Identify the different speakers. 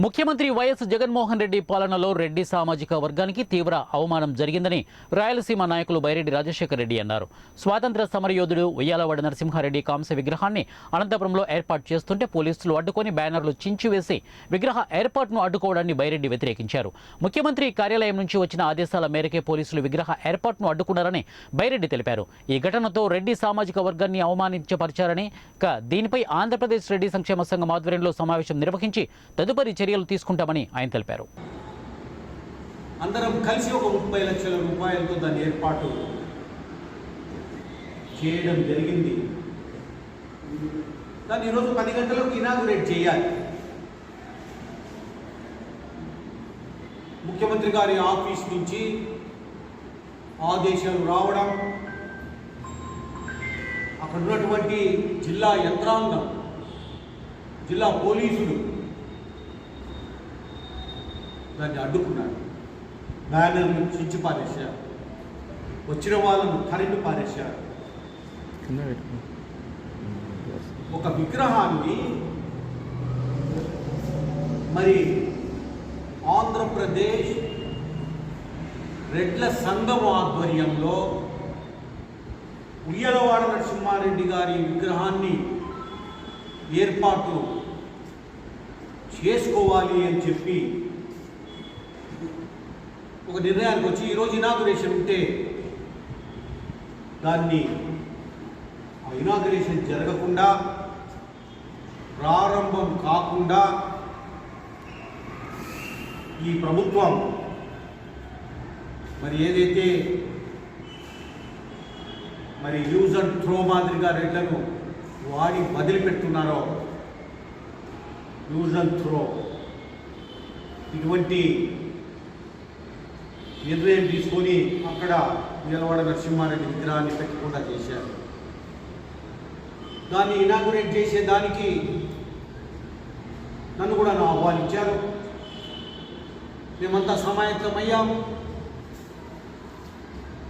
Speaker 1: ముఖ్యమంత్రి వైఎస్ జగన్మోహన్ రెడ్డి పాలనలో రెడ్డి సామాజిక వర్గానికి తీవ్ర అవమానం జరిగిందని రాయలసీమ నాయకులు బైరెడ్డి రాజశేఖర రెడ్డి అన్నారు. స్వాతంత్ర సమరయోధుడు ఉయ్యాలవాడ నరసింహారెడ్డి కాంస్య విగ్రహాన్ని అనంతపురంలో ఏర్పాటు చేస్తుంటే పోలీసులు అడ్డుకొని బ్యానర్లు చించివేసి విగ్రహ ఏర్పాటును అడ్డుకోవడాన్ని బైరెడ్డి వ్యతిరేకించారు. ముఖ్యమంత్రి కార్యాలయం నుంచి వచ్చిన ఆదేశాల మేరకే పోలీసులు విగ్రహ ఏర్పాటును అడ్డుకున్నారని బైరెడ్డి తెలిపారు. ఈ ఘటనతో రెడ్డి సామాజిక వర్గాన్ని అవమానించపరిచారని, దీనిపై ఆంధ్రప్రదేశ్ రెడ్డి సంక్షేమ సంఘం ఆధ్వర్యంలో సమావేశం నిర్వహించి తదుపరి చర్యలు తీసుకుంటామని ఆయన తెలిపారు.
Speaker 2: అందరం కలిసి ఒక 30 లక్షల రూపాయలతో దాన్ని ఏర్పాటు చేయడం జరిగింది. దాన్ని ఈరోజు 10 గంటలకు ఇనాగురేట్ చేయాలి. ముఖ్యమంత్రి గారి ఆఫీస్ నుంచి ఆదేశాలు రావడం, అక్కడ ఉన్నటువంటి జిల్లా యంత్రాంగం, జిల్లా పోలీసులు దాన్ని అడ్డుకున్నాడు. బ్యానర్లు చించి పారేశారు, వచ్చిన వాళ్ళను తరిమి పారేశారు. ఒక విగ్రహాన్ని మరి ఆంధ్రప్రదేశ్ రెడ్ల సంఘం ఆధ్వర్యంలో ఉయ్యాలవాడ నరసింహారెడ్డి గారి విగ్రహాన్ని ఏర్పాటు చేసుకోవాలి అని చెప్పి ఒక నిర్ణయానికి వచ్చి ఈరోజు ఇనాగురేషన్ ఉంటే దాన్ని ఆ ఇనాగురేషన్ జరగకుండా, ప్రారంభం కాకుండా ఈ ప్రభుత్వం మరి ఏదైతే మరి యూజ్ అండ్ త్రో మాదిరిగా రెడ్లను వాడి వదిలిపెడుతున్నారో, యూజ్ అండ్ త్రో ఇటువంటి నిర్ణయం తీసుకొని అక్కడ ఉయ్యాలవాడ నరసింహారెడ్డి విగ్రహాన్ని పెట్టకుండా చేశారు. దాన్ని ఇనాగురేట్ చేసేదానికి నన్ను కూడా ఆహ్వానించారు. మేమంతా సమాయత్తమయ్యాము.